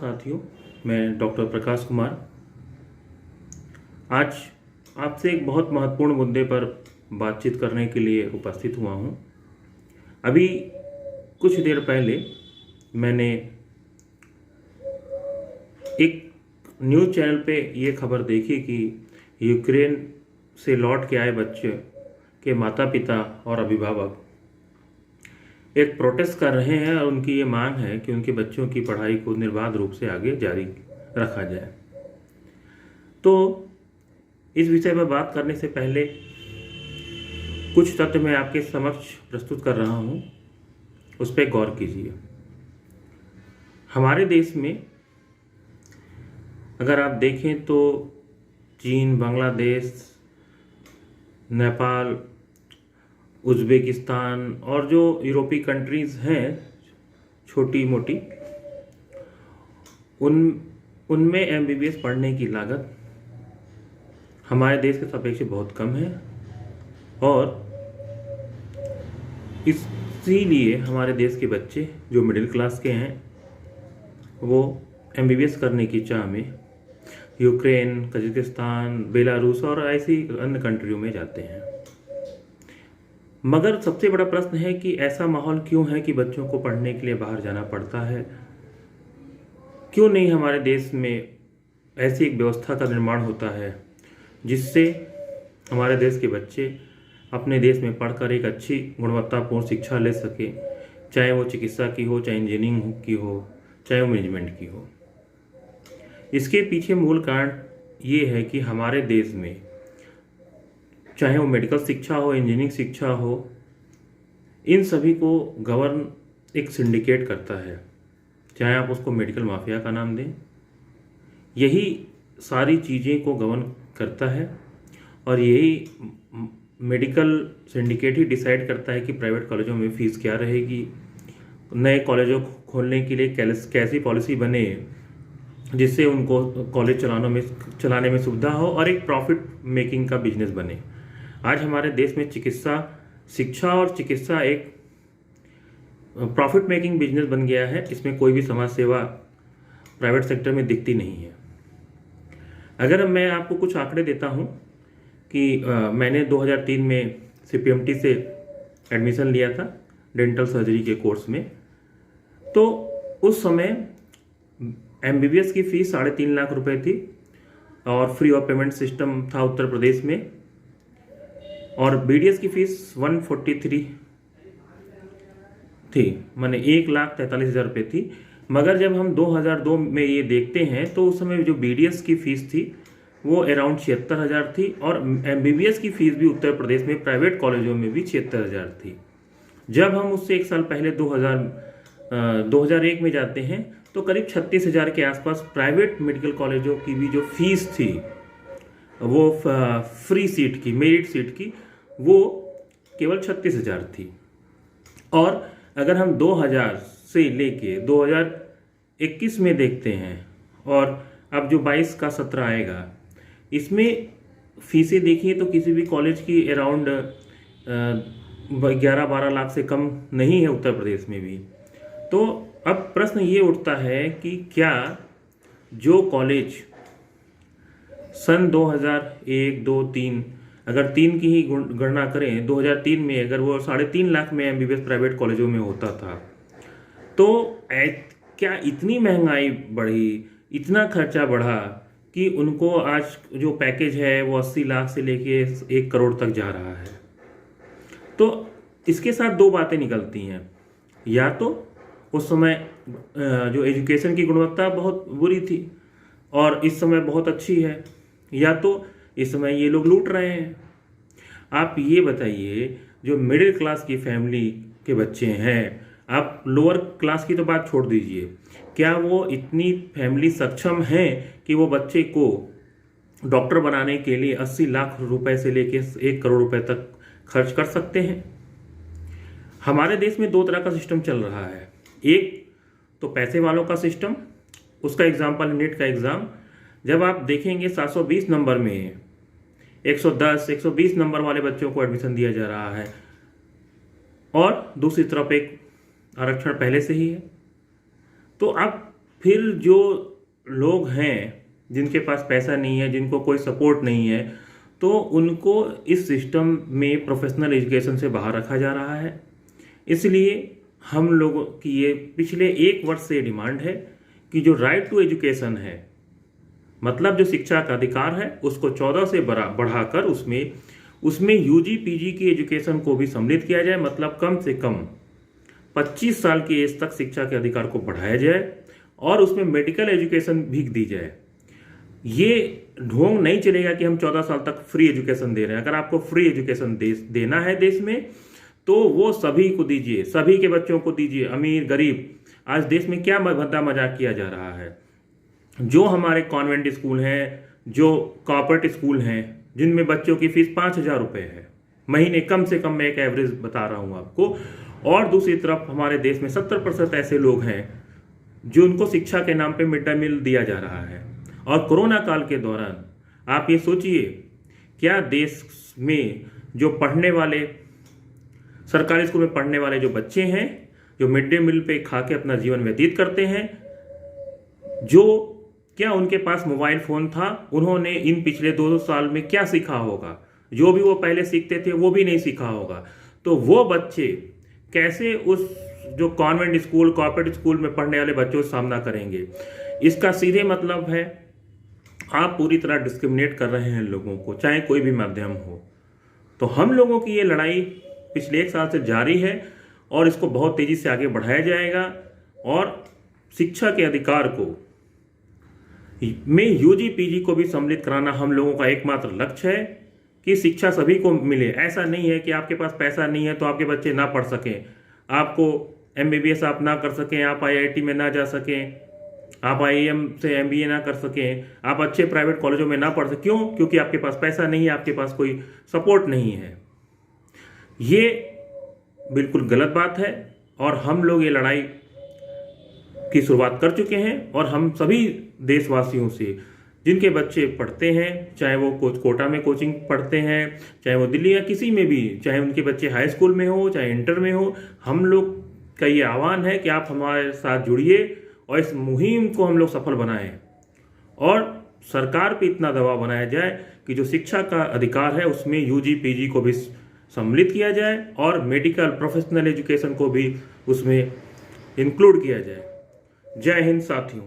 साथियों, मैं डॉक्टर प्रकाश कुमार आज आपसे एक बहुत महत्वपूर्ण मुद्दे पर बातचीत करने के लिए उपस्थित हुआ हूँ। अभी कुछ देर पहले मैंने एक न्यूज़ चैनल पे ये खबर देखी कि यूक्रेन से लौट के आए बच्चे के माता पिता और अभिभावक एक प्रोटेस्ट कर रहे हैं और उनकी ये मांग है कि उनके बच्चों की पढ़ाई को निर्बाध रूप से आगे जारी रखा जाए। तो इस विषय पर बात करने से पहले कुछ तथ्य मैं आपके समक्ष प्रस्तुत कर रहा हूँ, उस पर गौर कीजिए। हमारे देश में अगर आप देखें तो चीन, बांग्लादेश, नेपाल, उज़्बेकिस्तान और जो यूरोपीय कंट्रीज़ हैं छोटी मोटी, उनमें एमबीबीएस पढ़ने की लागत हमारे देश के सापेक्ष बहुत कम है और इसीलिए हमारे देश के बच्चे जो मिडिल क्लास के हैं वो एमबीबीएस करने की चाह में यूक्रेन, कजाकिस्तान, बेलारूस और ऐसी अन्य कंट्रियों में जाते हैं। मगर सबसे बड़ा प्रश्न है कि ऐसा माहौल क्यों है कि बच्चों को पढ़ने के लिए बाहर जाना पड़ता है। क्यों नहीं हमारे देश में ऐसी एक व्यवस्था का निर्माण होता है जिससे हमारे देश के बच्चे अपने देश में पढ़कर एक अच्छी गुणवत्तापूर्ण शिक्षा ले सके, चाहे वो चिकित्सा की हो, चाहे इंजीनियरिंग की हो, चाहे वो मैनेजमेंट की हो। इसके पीछे मूल कारण ये है कि हमारे देश में चाहे वो मेडिकल शिक्षा हो, इंजीनियरिंग शिक्षा हो, इन सभी को गवर्न एक सिंडिकेट करता है, चाहे आप उसको मेडिकल माफिया का नाम दें। यही सारी चीज़ें को गवर्न करता है और यही मेडिकल सिंडिकेट ही डिसाइड करता है कि प्राइवेट कॉलेजों में फ़ीस क्या रहेगी, नए कॉलेजों खोलने के लिए कैसी पॉलिसी बने जिससे उनको कॉलेज चलाने में सुविधा हो और एक प्रॉफिट मेकिंग का बिजनेस बने। आज हमारे देश में शिक्षा और चिकित्सा एक प्रॉफिट मेकिंग बिजनेस बन गया है। इसमें कोई भी समाज सेवा प्राइवेट सेक्टर में दिखती नहीं है। अगर मैं आपको कुछ आंकड़े देता हूं कि मैंने 2003 में CPMT से एडमिशन लिया था डेंटल सर्जरी के कोर्स में, तो उस समय MBBS की फ़ीस 3.5 लाख रुपए थी और फ्री ऑफ पेमेंट सिस्टम था उत्तर प्रदेश में, और BDS की फ़ीस 143 थी, माने 1,43,000 रुपये थी। मगर जब हम 2002 में ये देखते हैं तो उस समय जो BDS की फ़ीस थी वो अराउंड 76,000 थी और MBBS की फ़ीस भी उत्तर प्रदेश में प्राइवेट कॉलेजों में भी 76,000 थी। जब हम उससे एक साल पहले 2001 में जाते हैं तो करीब 36,000 के आसपास प्राइवेट मेडिकल कॉलेजों की भी जो फीस थी वो फ्री सीट की, मेरिट सीट की, वो केवल 36,000 थी। और अगर हम 2000 से लेके 2021 में देखते हैं और अब जो 22 का सत्र आएगा, इसमें फीसें देखिए तो किसी भी कॉलेज की अराउंड 11-12 लाख से कम नहीं है उत्तर प्रदेश में भी। तो अब प्रश्न ये उठता है कि क्या जो कॉलेज सन 2001, 2, 3, अगर 3 की ही गणना करें, 2003 में अगर वो 3.5 लाख में MBBS प्राइवेट कॉलेजों में होता था, तो क्या इतनी महंगाई बढ़ी, इतना खर्चा बढ़ा कि उनको आज जो पैकेज है वो 80 लाख से लेके 1 करोड़ तक जा रहा है। तो इसके साथ दो बातें निकलती हैं, या तो उस समय जो एजुकेशन की गुणवत्ता बहुत बुरी थी और इस समय बहुत अच्छी है, या तो इस समय ये लोग लूट रहे हैं। आप ये बताइए, जो मिडिल क्लास की फैमिली के बच्चे हैं, आप लोअर क्लास की तो बात छोड़ दीजिए, क्या वो इतनी फैमिली सक्षम है कि वो बच्चे को डॉक्टर बनाने के लिए 80 लाख रुपए से लेके 1 करोड़ रुपए तक खर्च कर सकते हैं? हमारे देश में 2 तरह का सिस्टम चल रहा है। एक तो पैसे वालों का सिस्टम, उसका एग्जाम्पल नीट का एग्ज़ाम। जब आप देखेंगे 720 नंबर में 110, 120 नंबर वाले बच्चों को एडमिशन दिया जा रहा है और दूसरी तरफ एक आरक्षण पहले से ही है। तो आप फिर जो लोग हैं जिनके पास पैसा नहीं है, जिनको कोई सपोर्ट नहीं है, तो उनको इस सिस्टम में प्रोफेशनल एजुकेशन से बाहर रखा जा रहा है। इसलिए हम लोगों की ये पिछले 1 वर्ष से डिमांड है कि जो राइट टू एजुकेशन है, मतलब जो शिक्षा का अधिकार है, उसको 14 से बढ़ाकर उसमें यूजी पीजी की एजुकेशन को भी सम्मिलित किया जाए। मतलब कम से कम 25 साल की एज तक शिक्षा के अधिकार को बढ़ाया जाए और उसमें मेडिकल एजुकेशन भी दी जाए। ये ढोंग नहीं चलेगा कि हम 14 साल तक फ्री एजुकेशन दे रहे हैं। अगर आपको फ्री एजुकेशन देना है देश में, तो वो सभी को दीजिए, सभी के बच्चों को दीजिए, अमीर गरीब। आज देश में क्या भद्दा मजाक किया जा रहा है। जो हमारे कॉन्वेंट स्कूल हैं, जो कॉर्पोरेट स्कूल हैं, जिनमें बच्चों की फीस 5,000 रुपये है महीने, कम से कम मैं एक एवरेज बता रहा हूँ आपको। और दूसरी तरफ हमारे देश में 70% ऐसे लोग हैं जो उनको शिक्षा के नाम पे मिड डे मील दिया जा रहा है। और कोरोना काल के दौरान आप ये सोचिए, क्या देश में जो पढ़ने वाले, सरकारी स्कूल में पढ़ने वाले जो बच्चे हैं, जो मिड डे मील पे खा के अपना जीवन व्यतीत करते हैं, जो क्या उनके पास मोबाइल फ़ोन था, उन्होंने इन पिछले 2 साल में क्या सीखा होगा? जो भी वो पहले सीखते थे वो भी नहीं सीखा होगा। तो वो बच्चे कैसे उस जो कॉन्वेंट स्कूल, कॉर्पोरेट स्कूल में पढ़ने वाले बच्चों का सामना करेंगे? इसका सीधे मतलब है आप पूरी तरह डिस्क्रिमिनेट कर रहे हैं लोगों को, चाहे कोई भी माध्यम हो। तो हम लोगों की ये लड़ाई पिछले 1 साल से जारी है और इसको बहुत तेज़ी से आगे बढ़ाया जाएगा। और शिक्षा के अधिकार को में यूजी पीजी को भी सम्मिलित कराना हम लोगों का एकमात्र लक्ष्य है कि शिक्षा सभी को मिले। ऐसा नहीं है कि आपके पास पैसा नहीं है तो आपके बच्चे ना पढ़ सकें, आपको एमबीबीएस आप ना कर सकें, आप आईआईटी में ना जा सकें, आप आईआईएम से एमबीए ना कर सकें, आप अच्छे प्राइवेट कॉलेजों में ना पढ़ सकें। क्यों? क्योंकि आपके पास पैसा नहीं है, आपके पास कोई सपोर्ट नहीं है। ये बिल्कुल गलत बात है और हम लोग ये लड़ाई की शुरुआत कर चुके हैं। और हम सभी देशवासियों से, जिनके बच्चे पढ़ते हैं, चाहे वो कोटा में कोचिंग पढ़ते हैं, चाहे वो दिल्ली या किसी में भी, चाहे उनके बच्चे हाई स्कूल में हो, चाहे इंटर में हो, हम लोग का ये आह्वान है कि आप हमारे साथ जुड़िए और इस मुहिम को हम लोग सफल बनाएं और सरकार पे इतना दबाव बनाया जाए कि जो शिक्षा का अधिकार है उसमें यूजी पीजी को भी सम्मिलित किया जाए और मेडिकल प्रोफेशनल एजुकेशन को भी उसमें इंक्लूड किया जाए। जय हिंद साथियों।